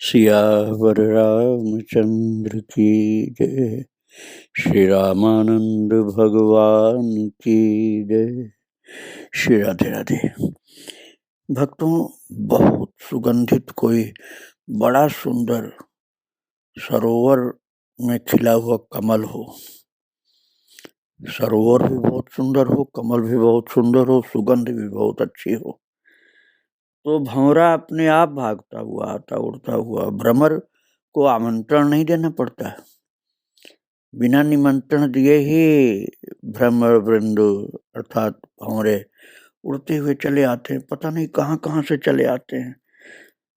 सियावर रामचंद्र की जय। श्री रामानंद भगवान की जय। श्री राधे राधे। भक्तों, बहुत सुगंधित कोई बड़ा सुंदर सरोवर में खिला हुआ कमल हो, सरोवर भी बहुत सुंदर हो, कमल भी बहुत सुंदर हो, सुगंध भी बहुत अच्छी हो, तो भंवरा अपने आप भागता हुआ आता उड़ता हुआ, भ्रमर को आमंत्रण नहीं देना पड़ता है। बिना निमंत्रण दिए ही भ्रमर वृंद अर्थात भंवरे उड़ते हुए चले आते हैं। पता नहीं कहाँ कहाँ से चले आते हैं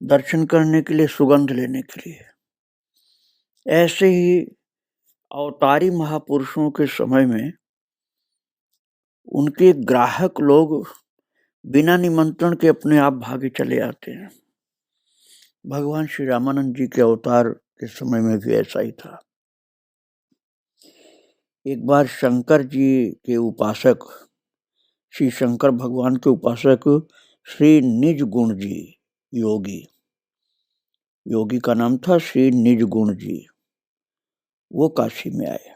दर्शन करने के लिए, सुगंध लेने के लिए। ऐसे ही अवतारी महापुरुषों के समय में उनके ग्राहक लोग बिना निमंत्रण के अपने आप भागे चले आते हैं। भगवान श्री रामानंद जी के अवतार के समय में भी ऐसा ही था। एक बार शंकर जी के उपासक, श्री शंकर भगवान के उपासक श्री निज गुण जी, योगी का नाम था श्री निज गुण जी, वो काशी में आए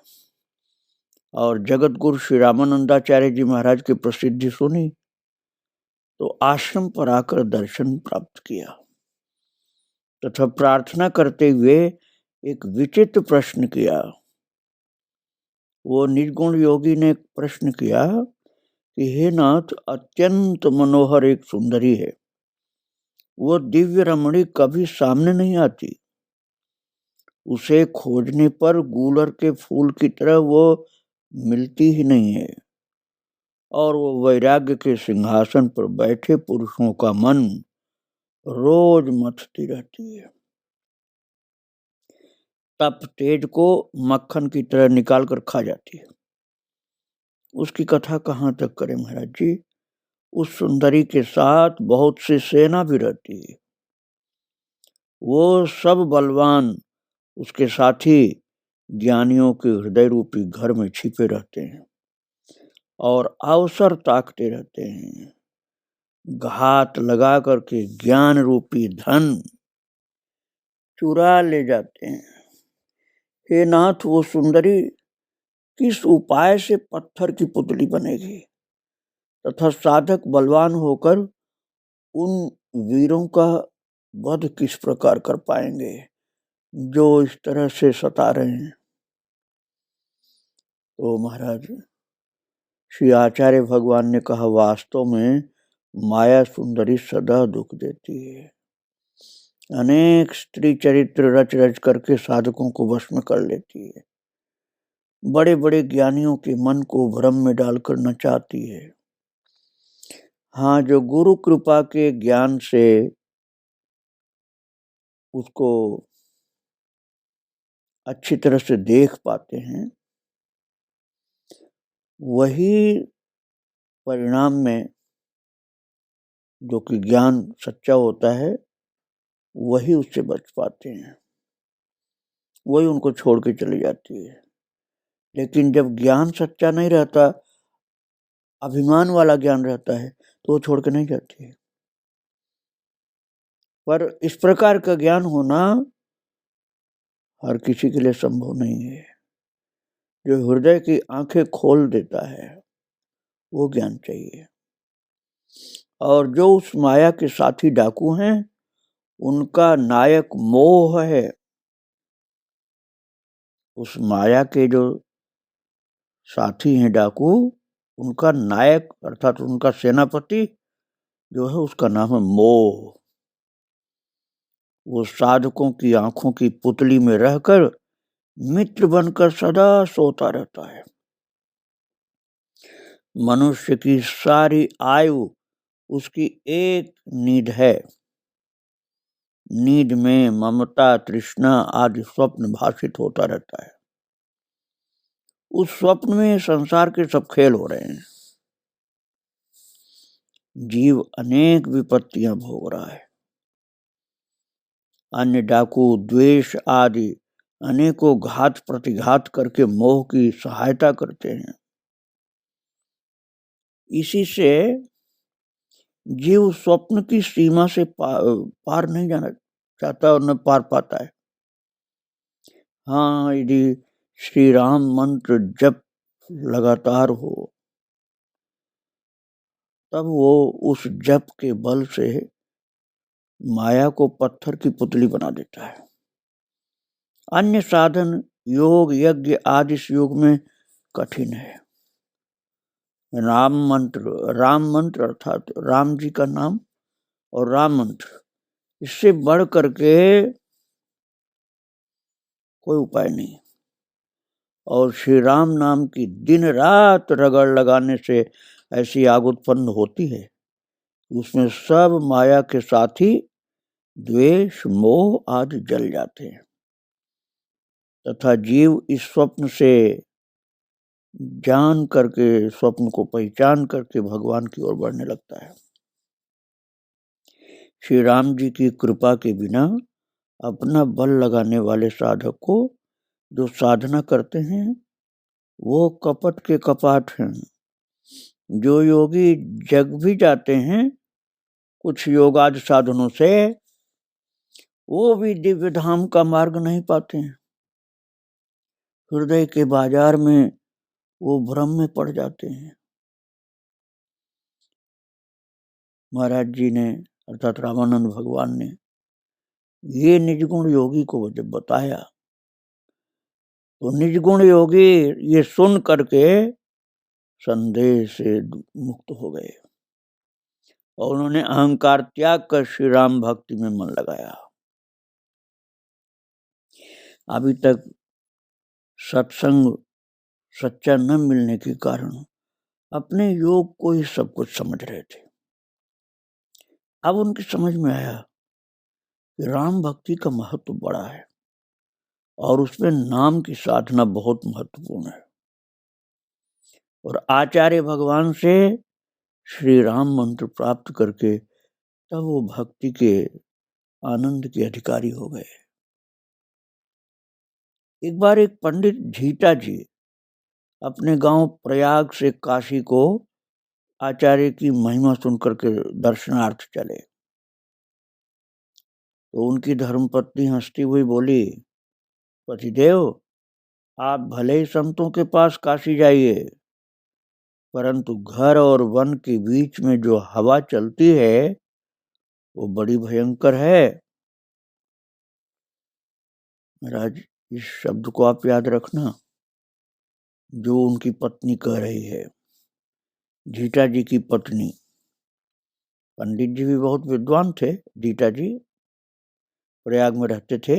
और जगत गुरु श्री रामानंदाचार्य जी महाराज की प्रसिद्धि सुनी तो आश्रम पर आकर दर्शन प्राप्त किया तथा प्रार्थना करते हुए एक विचित्र प्रश्न किया। वो निर्गुण योगी ने एक प्रश्न किया कि हे नाथ, अत्यंत मनोहर एक सुंदरी है, वो दिव्य रमणी कभी सामने नहीं आती, उसे खोजने पर गूलर के फूल की तरह वो मिलती ही नहीं है, और वो वैराग्य के सिंहासन पर बैठे पुरुषों का मन रोज मथती रहती है, तप तेज को मक्खन की तरह निकाल कर खा जाती है। उसकी कथा कहाँ तक करें महाराज जी। उस सुंदरी के साथ बहुत सी सेना भी रहती है, वो सब बलवान उसके साथी ज्ञानियों के हृदय रूपी घर में छिपे रहते हैं और अवसर ताकते रहते हैं, घात लगा करके ज्ञान रूपी धन चुरा ले जाते हैं। हे नाथ, वो सुंदरी किस उपाय से पत्थर की पुतली बनेगी तथा साधक बलवान होकर उन वीरों का वध किस प्रकार कर पाएंगे जो इस तरह से सता रहे हैं। तो महाराज श्री आचार्य भगवान ने कहा, वास्तव में माया सुंदरी सदा दुख देती है, अनेक स्त्री चरित्र रच रच करके साधकों को वश में कर लेती है, बड़े बड़े ज्ञानियों के मन को भ्रम में डालकर नचाती है। हाँ, जो गुरु कृपा के ज्ञान से उसको अच्छी तरह से देख पाते हैं, वही परिणाम में जो कि ज्ञान सच्चा होता है वही उससे बच पाते हैं, वही उनको छोड़ के चली जाती है। लेकिन जब ज्ञान सच्चा नहीं रहता, अभिमान वाला ज्ञान रहता है, तो वो छोड़ के नहीं जाती है। पर इस प्रकार का ज्ञान होना हर किसी के लिए संभव नहीं है। जो हृदय की आंखें खोल देता है वो ज्ञान चाहिए। और जो उस माया के साथी डाकू हैं, उनका नायक मोह है। उस माया के जो साथी हैं डाकू, उनका नायक अर्थात उनका सेनापति जो है उसका नाम है मोह। वो साधकों की आंखों की पुतली में रहकर मित्र बनकर सदा सोता रहता है। मनुष्य की सारी आयु उसकी एक नींद है। नींद में ममता, तृष्णा आदि स्वप्न भाषित होता रहता है। उस स्वप्न में संसार के सब खेल हो रहे हैं। जीव अनेक विपत्तियां भोग रहा है। अन्य डाकू द्वेष आदि अनेकों घात प्रतिघात करके मोह की सहायता करते हैं। इसी से जीव स्वप्न की सीमा से पार नहीं जाना जाता है और न पार पाता है। हाँ, यदि श्री राम मंत्र जप लगातार हो तब वो उस जप के बल से माया को पत्थर की पुतली बना देता है। अन्य साधन योग यज्ञ आदि इस युग में कठिन है। राम मंत्र अर्थात राम जी का नाम और राम मंत्र, इससे बढ़ करके कोई उपाय नहीं। और श्री राम नाम की दिन रात रगड़ लगाने से ऐसी आग उत्पन्न होती है, उसमें सब माया के साथी द्वेष मोह आदि जल जाते हैं तथा जीव इस स्वप्न से जान करके, स्वप्न को पहचान करके भगवान की ओर बढ़ने लगता है। श्री राम जी की कृपा के बिना अपना बल लगाने वाले साधक को जो साधना करते हैं वो कपट के कपाट हैं। जो योगी जग भी जाते हैं कुछ योगादि साधनों से, वो भी दिव्य धाम का मार्ग नहीं पाते हैं। हृदय के बाजार में वो भ्रम में पड़ जाते हैं। महाराज जी ने अर्थात रामानंद भगवान ने ये निजगुण योगी को जब बताया तो निजगुण योगी ये सुन करके संदेह से मुक्त हो गए और उन्होंने अहंकार त्याग कर श्री राम भक्ति में मन लगाया। अभी तक सत्संग सच्चा न मिलने के कारण अपने योग को ही सब कुछ समझ रहे थे। अब उनकी समझ में आया कि राम भक्ति का महत्व बड़ा है और उसमें नाम की साधना बहुत महत्वपूर्ण है। और आचार्य भगवान से श्री राम मंत्र प्राप्त करके तब वो भक्ति के आनंद के अधिकारी हो गए। एक बार एक पंडित झीटा जी अपने गांव प्रयाग से काशी को आचार्य की महिमा सुनकर के दर्शनार्थ चले तो उनकी धर्मपत्नी हंसती हुई बोली, पतिदेव आप भले ही संतों के पास काशी जाइए, परंतु घर और वन के बीच में जो हवा चलती है वो बड़ी भयंकर है। महाराज इस शब्द को आप याद रखना जो उनकी पत्नी कह रही है। जीटा जी की पत्नी, पंडित जी भी बहुत विद्वान थे, जीटा जी प्रयाग में रहते थे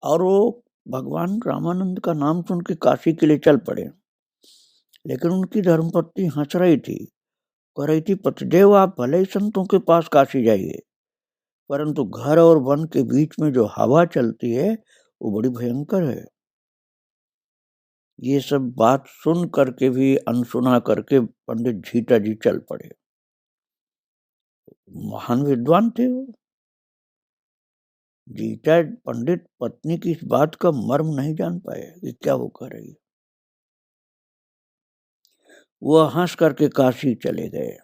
और वो भगवान रामानंद का नाम सुन के काशी के लिए चल पड़े। लेकिन उनकी धर्मपत्नी हंस रही थी, कह रही थी, पतिदेव आप भले ही संतों के पास काशी जाइए, परंतु घर और वन के बीच में जो हवा चलती है वो बड़ी भयंकर है। ये सब बात सुन करके भी अनसुना करके पंडित झीटा जी चल पड़े। महान विद्वान थे वो। जीटा पंडित पत्नी की इस बात का मर्म नहीं जान पाए कि क्या वो कर रही है। वो हंस करके काशी चले गए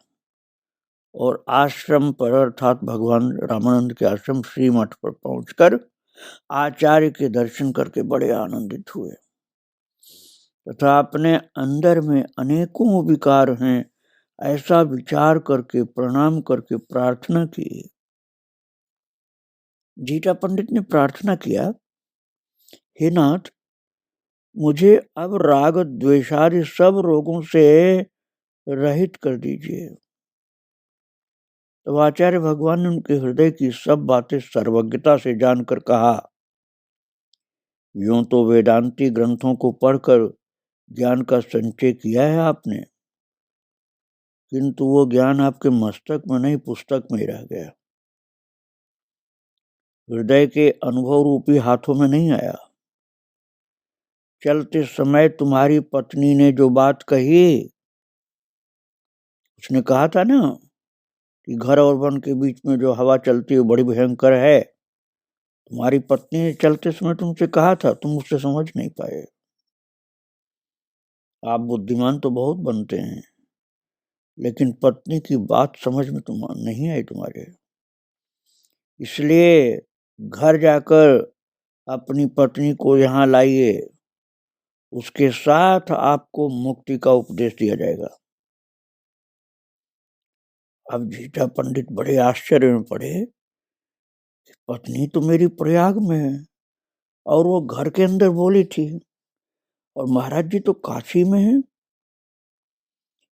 और आश्रम पर अर्थात भगवान रामानंद के आश्रम श्रीमठ पर पहुंचकर आचार्य के दर्शन करके बड़े आनंदित हुए तथा अपने अंदर में अनेकों विकार हैं ऐसा विचार करके प्रणाम करके प्रार्थना की। जीटा पंडित ने प्रार्थना किया, हे नाथ मुझे अब राग द्वेषादि सब रोगों से रहित कर दीजिए। तो आचार्य भगवान ने उनके हृदय की सब बातें सर्वज्ञता से जानकर कहा, यूं तो वेदांती ग्रंथों को पढ़कर ज्ञान का संचय किया है आपने, किंतु वो ज्ञान आपके मस्तक में नहीं पुस्तक में रह गया, हृदय के अनुभव रूपी हाथों में नहीं आया। चलते समय तुम्हारी पत्नी ने जो बात कही, उसने कहा था ना कि घर और वन के बीच में जो हवा चलती है बड़ी भयंकर है। तुम्हारी पत्नी ने चलते समय तुमसे कहा था, तुम उससे समझ नहीं पाए। आप बुद्धिमान तो बहुत बनते हैं लेकिन पत्नी की बात समझ में तुम नहीं आई तुम्हारे। इसलिए घर जाकर अपनी पत्नी को यहाँ लाइए, उसके साथ आपको मुक्ति का उपदेश दिया जाएगा। अब झीटा पंडित बड़े आश्चर्य में पड़े, पत्नी तो मेरी प्रयाग में है और वो घर के अंदर बोली थी, और महाराज जी तो काशी में हैं।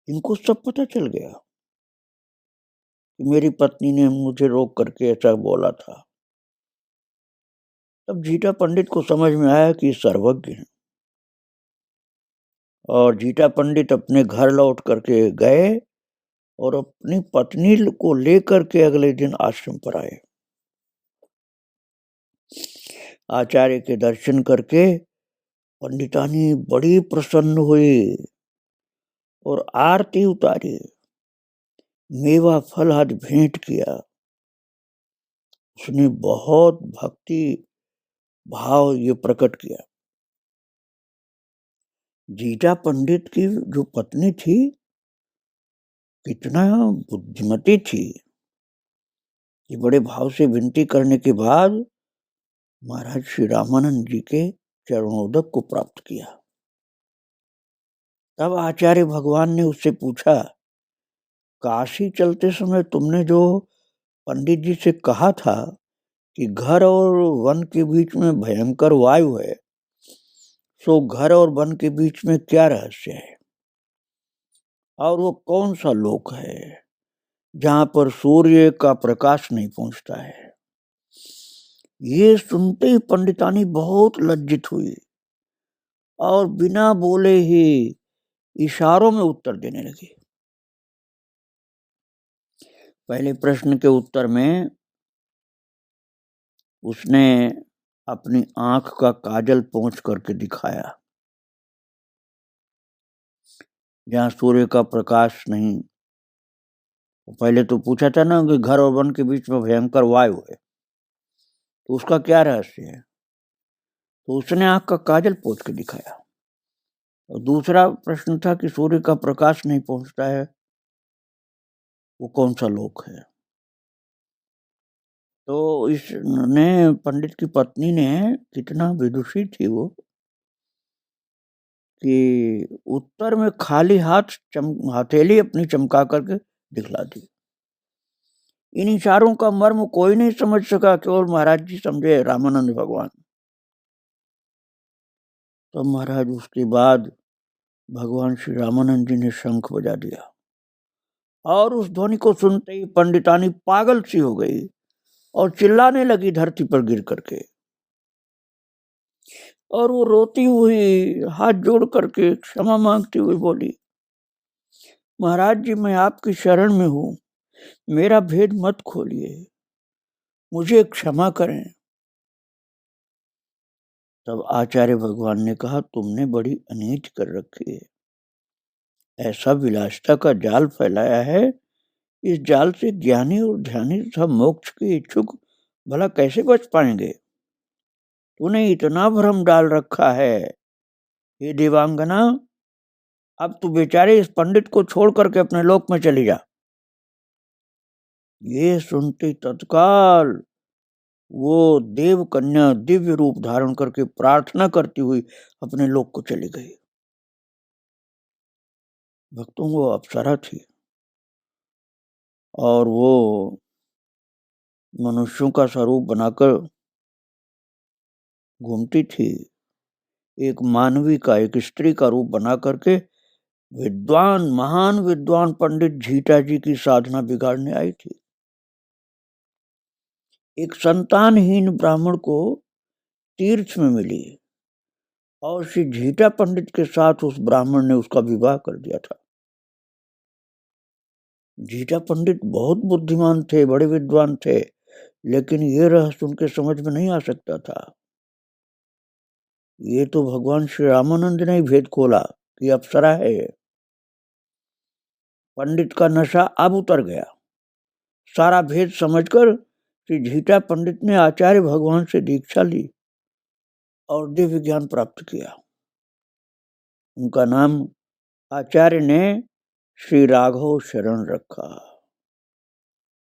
इनको सब पता चल गया कि मेरी पत्नी ने मुझे रोक करके ऐसा बोला था। तब झीटा पंडित को समझ में आया कि सर्वज्ञ है, और झीटा पंडित अपने घर लौट करके गए और अपनी पत्नी को लेकर के अगले दिन आश्रम पर आए। आचार्य के दर्शन करके पंडितानी बड़ी प्रसन्न हुई और आरती उतारी, मेवा फल आदि भेंट किया। उसने बहुत भक्ति भाव ये प्रकट किया। झीटा पंडित की जो पत्नी थी कितना बुद्धिमती थी कि बड़े भाव से विनती करने के बाद महाराज श्री रामानंद जी के चरणोदक को प्राप्त किया। तब आचार्य भगवान ने उससे पूछा, काशी चलते समय तुमने जो पंडित जी से कहा था कि घर और वन के बीच में भयंकर वायु है, सो घर और वन के बीच में क्या रहस्य है, और वो कौन सा लोक है जहां पर सूर्य का प्रकाश नहीं पहुंचता है। ये सुनते ही पंडितानी बहुत लज्जित हुई और बिना बोले ही इशारों में उत्तर देने लगी। पहले प्रश्न के उत्तर में उसने अपनी आंख का काजल पोंछ करके दिखाया जहां सूर्य का प्रकाश नहीं। पहले तो पूछा था ना कि घर और वन के बीच में भयंकर वायु है, तो उसका क्या रहस्य है, तो उसने आंख का काजल पोंछ के दिखाया। और दूसरा प्रश्न था कि सूर्य का प्रकाश नहीं पहुंचता है, वो कौन सा लोक है। तो इसने पंडित की पत्नी ने, कितना विदुषी थी वो, कि उत्तर में खाली हाथ हथेली अपनी चमका करके दिखला दी। इन इशारों का मर्म कोई नहीं समझ सका, केवल महाराज जी समझे, रामानंद भगवान। तो महाराज उसके बाद भगवान श्री रामानंद जी ने शंख बजा दिया, और उस ध्वनि को सुनते ही पंडितानी पागल सी हो गई और चिल्लाने लगी धरती पर गिर करके। और वो रोती हुई हाथ जोड़ करके क्षमा मांगती हुई बोली, महाराज जी मैं आपकी शरण में हूं, मेरा भेद मत खोलिए, मुझे क्षमा करें। तब आचार्य भगवान ने कहा, तुमने बड़ी अनीति कर रखी है, ऐसा विलासिता का जाल फैलाया है, इस जाल से ज्ञानी और ध्यानी तथा मोक्ष के इच्छुक भला कैसे बच पाएंगे। तूने इतना भ्रम डाल रखा है, हे देवांगना, अब तू बेचारे इस पंडित को छोड़ करके अपने लोक में चली जा। ये सुनते तत्काल वो देव कन्या दिव्य रूप धारण करके प्रार्थना करती हुई अपने लोक को चली गई। भक्तों, वो अप्सरा थी और वो मनुष्यों का स्वरूप बनाकर घूमती थी। एक मानवी का, एक स्त्री का रूप बना करके विद्वान, महान विद्वान पंडित झीटा जी की साधना बिगाड़ने आई थी। एक संतानहीन ब्राह्मण को तीर्थ में मिली और श्री झीटा पंडित के साथ उस ब्राह्मण ने उसका विवाह कर दिया था। झीटा पंडित बहुत बुद्धिमान थे, बड़े विद्वान थे, लेकिन ये रहस्य उनके समझ में नहीं आ सकता था। ये तो भगवान श्री रामानंद ने ही भेद खोला कि अप्सरा है। पंडित का नशा अब उतर गया। सारा भेद समझकर श्री झीटा पंडित ने आचार्य भगवान से दीक्षा ली और दिव्य ज्ञान प्राप्त किया। उनका नाम आचार्य ने श्री राघव शरण रखा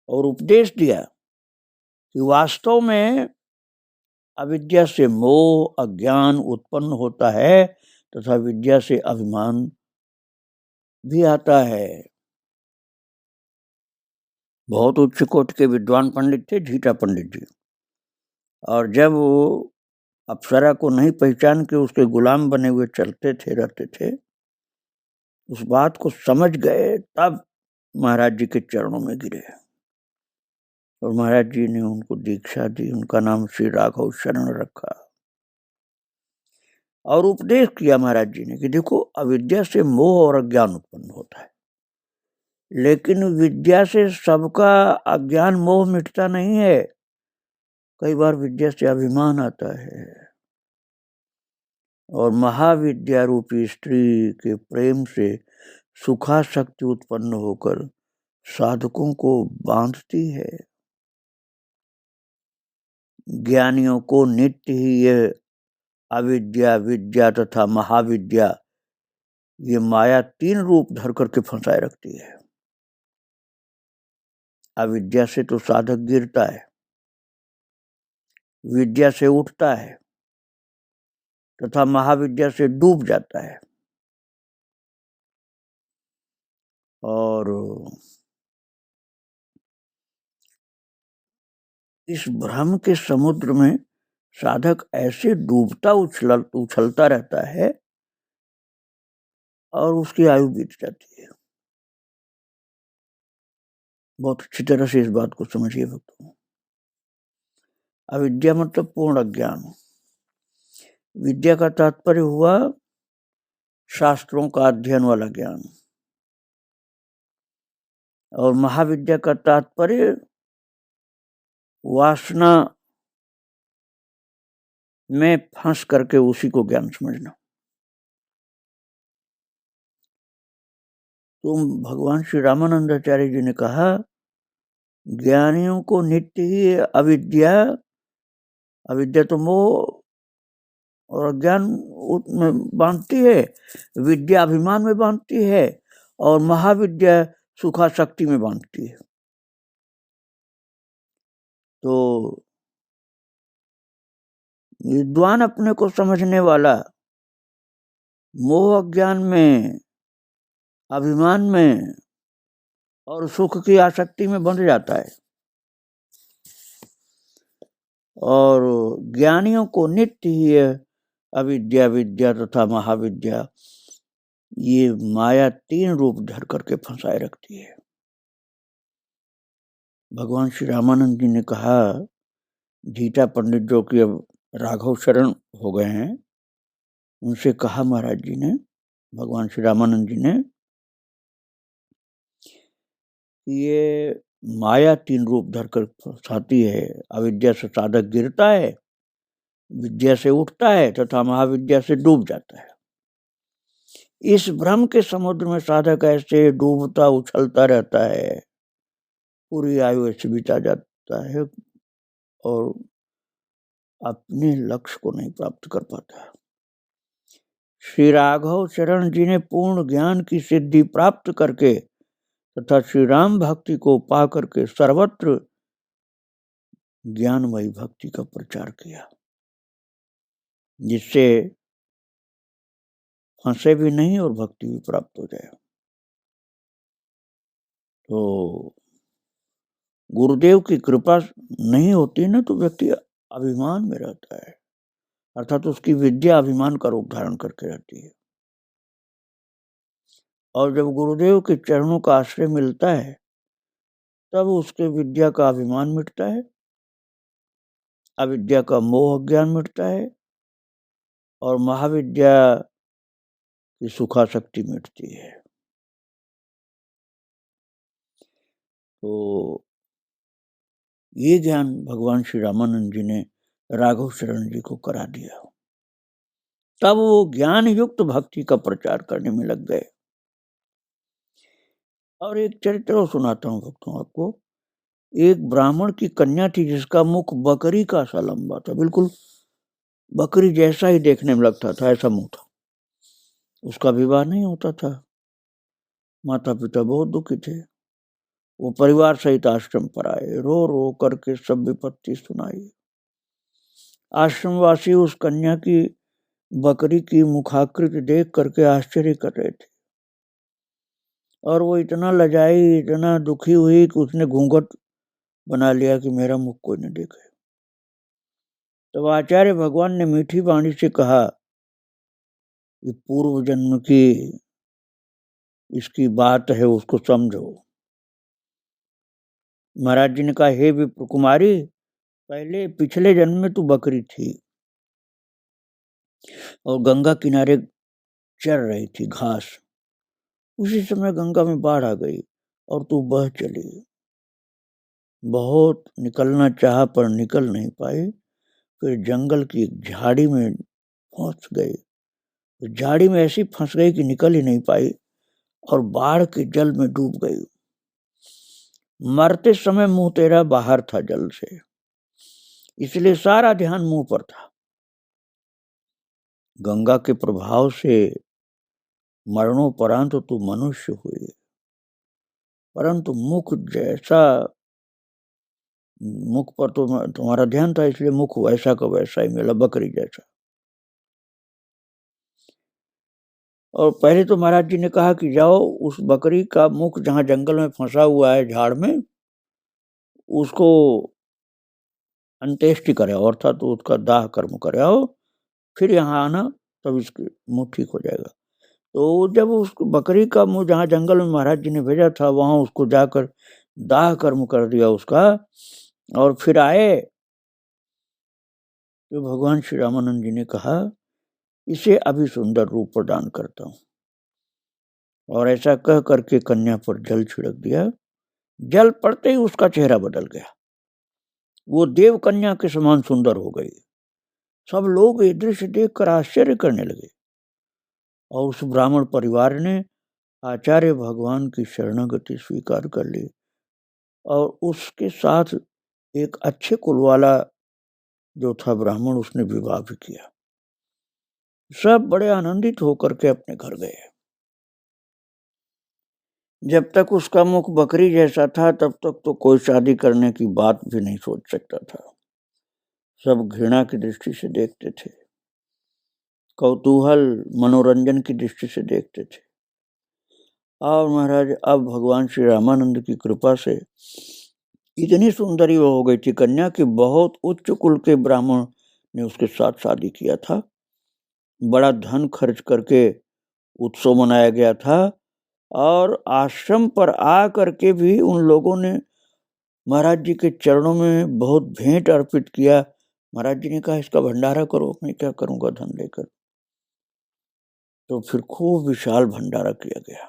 और उपदेश दिया कि वास्तव में अविद्या से मोह अज्ञान उत्पन्न होता है तथा विद्या से अभिमान भी आता है। बहुत उच्च कोटि के विद्वान पंडित थे झीटा पंडित जी, और जब वो अप्सरा को नहीं पहचान के उसके गुलाम बने हुए चलते थे रहते थे, उस बात को समझ गए, तब महाराज जी के चरणों में गिरे और महाराज जी ने उनको दीक्षा दी। उनका नाम श्री राघव शरण रखा और उपदेश किया महाराज जी ने कि देखो, अविद्या से मोह और अज्ञान उत्पन्न होता है, लेकिन विद्या से सबका अज्ञान मोह मिटता नहीं है। कई बार विद्या से अभिमान आता है और महाविद्या रूपी स्त्री के प्रेम से सुखाशक्ति उत्पन्न होकर साधकों को बांधती है। ज्ञानियों को नित्य ही यह अविद्या विद्या तथा महाविद्या, ये माया तीन रूप धर करके फंसाए रखती है। अविद्या से तो साधक गिरता है, विद्या से उठता है तथा महाविद्या से डूब जाता है। और इस भ्रम के समुद्र में साधक ऐसे डूबता उछलता रहता है और उसकी आयु बीत जाती है। बहुत अच्छी तरह से इस बात को समझिए भक्तों। अविद्या मतलब पूर्ण अज्ञान। विद्या का तात्पर्य हुआ शास्त्रों का अध्ययन वाला ज्ञान, और महाविद्या का तात्पर्य वासना में फंस करके उसी को ज्ञान समझना। तो भगवान श्री रामानंदाचार्य जी ने कहा, ज्ञानियों को नित्य ही अविद्या तो मोह और अज्ञान में बांधती है, विद्या अभिमान में बांधती है और महाविद्या सुखाशक्ति में बांधती है। तो विद्वान अपने को समझने वाला मोह अज्ञान में, अभिमान में और सुख की आसक्ति में बंध जाता है, और ज्ञानियों को नित्य ही अविद्या विद्या तथा महाविद्या, ये माया तीन रूप धर करके फंसाए रखती है। भगवान श्री रामानंद जी ने कहा, झीटा पंडित जो कि अब राघव शरण हो गए हैं, उनसे कहा महाराज जी ने, भगवान श्री रामानंद जी ने, ये माया तीन रूप धर कर फंसाती है। अविद्या से साधक गिरता है, विद्या से उठता है तथा महाविद्या से डूब जाता है। इस भ्रम के समुद्र में साधक ऐसे डूबता उछलता रहता है, पूरी आयु ऐसे बिता जाता है और अपने लक्ष्य को नहीं प्राप्त कर पाता। श्री राघव शरण जी ने पूर्ण ज्ञान की सिद्धि प्राप्त करके तथा श्री राम भक्ति को पा करके सर्वत्र ज्ञानमयी भक्ति का प्रचार किया, जिससे फंसे भी नहीं और भक्ति भी प्राप्त हो जाए। तो गुरुदेव की कृपा नहीं होती ना, तो व्यक्ति अभिमान में रहता है, अर्थात उसकी विद्या अभिमान का रूप धारण करके रहती है। और जब गुरुदेव के चरणों का आश्रय मिलता है, तब उसके विद्या का अभिमान मिटता है, अविद्या का मोह ज्ञान मिटता है और महाविद्या की सुखाशक्ति मिटती है। तो ये ज्ञान भगवान श्री रामानंद जी ने राघव शरण जी को करा दिया। तब वो ज्ञान युक्त भक्ति का प्रचार करने में लग गए। और एक चरित्र सुनाता हूँ भक्तों आपको। एक ब्राह्मण की कन्या थी जिसका मुख बकरी का सा लंबा था, बिल्कुल बकरी जैसा ही देखने में लगता था, ऐसा मुंह था। उसका विवाह नहीं होता था। माता पिता बहुत दुखी थे। वो परिवार सहित आश्रम पर आए, रो रो करके सब विपत्ति सुनाई। आश्रमवासी उस कन्या की बकरी की मुखाकृति देख करके आश्चर्य कर रहे थे, और वो इतना लजाई, इतना दुखी हुई कि उसने घूंघट बना लिया कि मेरा मुख कोई न देखे। तब आचार्य भगवान ने मीठी वाणी से कहा कि पूर्व जन्म की इसकी बात है, उसको समझो। महाराज जी ने कहा, हे विप्र कुमारी, पहले पिछले जन्म में तू बकरी थी और गंगा किनारे चर रही थी घास। उसी समय गंगा में बाढ़ आ गई और तू बह चली। बहुत निकलना चाहा पर निकल नहीं पाई। फिर जंगल की एक झाड़ी में फंस गई। झाड़ी में ऐसी फंस गई कि निकल ही नहीं पाई और बाढ़ के जल में डूब गई। मरते समय मुंह तेरा बाहर था जल से, इसलिए सारा ध्यान मुंह पर था। गंगा के प्रभाव से मरणोपरांत तू मनुष्य हुई, परंतु मुख पर तो तुम्हारा ध्यान था, इसलिए मुख वैसा का वैसा ही मिला, बकरी जैसा। और पहले तो महाराज जी ने कहा कि जाओ उस बकरी का मुख जहां जंगल में फंसा हुआ है झाड़ में, उसको अंत्येष्टि करे, अर्थात तो उसका दाह कर्म करे आओ, फिर यहाँ आना, तब इसकी मुंह ठीक हो जाएगा। तो जब उस बकरी का मुंह जहाँ जंगल में महाराज जी ने भेजा था, वहां उसको जाकर दाह कर्म कर दिया उसका, और फिर आए तो भगवान श्री रामानंद जी ने कहा, इसे अभी सुंदर रूप प्रदान करता हूं। और ऐसा कह करके कन्या पर जल छिड़क दिया। जल पड़ते ही उसका चेहरा बदल गया, वो देव कन्या के समान सुंदर हो गई। सब लोग ये दृश्य देखकर आश्चर्य करने लगे और उस ब्राह्मण परिवार ने आचार्य भगवान की शरणागति स्वीकार कर ली और उसके साथ एक अच्छे कुल वाला जो था ब्राह्मण, उसने विवाह भी किया। सब बड़े आनंदित होकर के अपने घर गए। जब तक उसका मुख बकरी जैसा था तब तक तो कोई शादी करने की बात भी नहीं सोच सकता था। सब घृणा की दृष्टि से देखते थे, कौतूहल मनोरंजन की दृष्टि से देखते थे। और महाराज अब भगवान श्री रामानंद की कृपा से इतनी सुंदरी वो हो गई थी कन्या कि बहुत उच्च कुल के ब्राह्मण ने उसके साथ शादी किया था। बड़ा धन खर्च करके उत्सव मनाया गया था और आश्रम पर आ करके भी उन लोगों ने महाराज जी के चरणों में बहुत भेंट अर्पित किया। महाराज जी ने कहा, इसका भंडारा करो, मैं क्या करूंगा धन लेकर। तो फिर खूब विशाल भंडारा किया गया।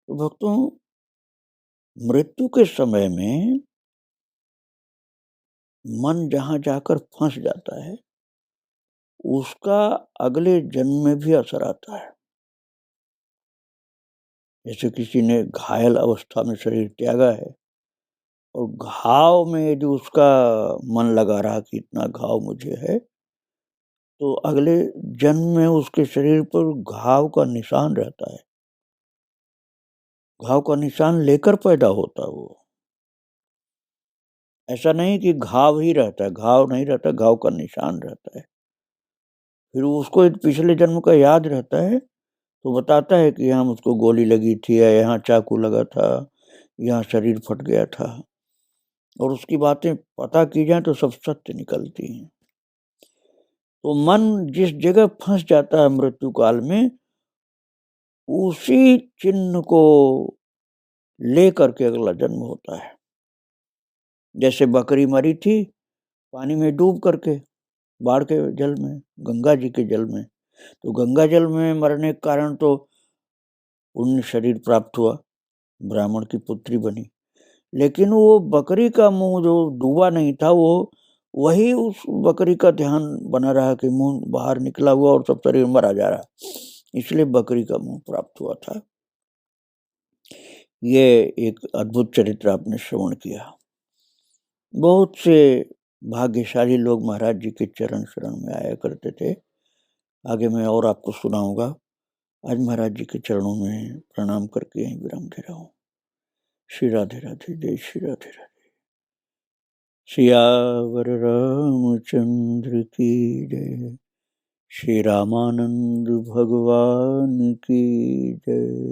तो भक्तों, मृत्यु के समय में मन जहां जाकर फंस जाता है, उसका अगले जन्म में भी असर आता है। जैसे किसी ने घायल अवस्था में शरीर त्यागा है और घाव में यदि उसका मन लगा रहा कि इतना घाव मुझे है, तो अगले जन्म में उसके शरीर पर घाव का निशान रहता है। घाव का निशान लेकर पैदा होता है वो, ऐसा नहीं कि घाव ही रहता है, घाव नहीं रहता, घाव का निशान रहता है। फिर उसको पिछले जन्म का याद रहता है तो बताता है कि यहाँ मुझको गोली लगी थी, या यहाँ चाकू लगा था, यहाँ शरीर फट गया था। और उसकी बातें पता की जाए तो सब सत्य निकलती हैं। तो मन जिस जगह फंस जाता है मृत्यु काल में, उसी चिन्ह को लेकर के अगला जन्म होता है। जैसे बकरी मरी थी पानी में डूब करके, बाढ़ के जल में, गंगा जी के जल में, तो गंगा जल में मरने के कारण तो पुण्य शरीर प्राप्त हुआ, ब्राह्मण की पुत्री बनी। लेकिन वो बकरी का मुंह जो डूबा नहीं था, वो वही उस बकरी का ध्यान बना रहा कि मुंह बाहर निकला हुआ और सब शरीर मरा जा रहा, इसलिए बकरी का मुंह प्राप्त हुआ था। ये एक अद्भुत चरित्र आपने श्रवण किया। बहुत से भाग्यशाली लोग महाराज जी के चरण शरण में आया करते थे। आगे मैं और आपको सुनाऊंगा। आज महाराज जी के चरणों में प्रणाम करके यहीं विराम दे रहा हूँ। श्री राधे राधे, जय श्री राधे राधे। सियावर रामचंद्र की जय, श्री रामानंद भगवान की जय।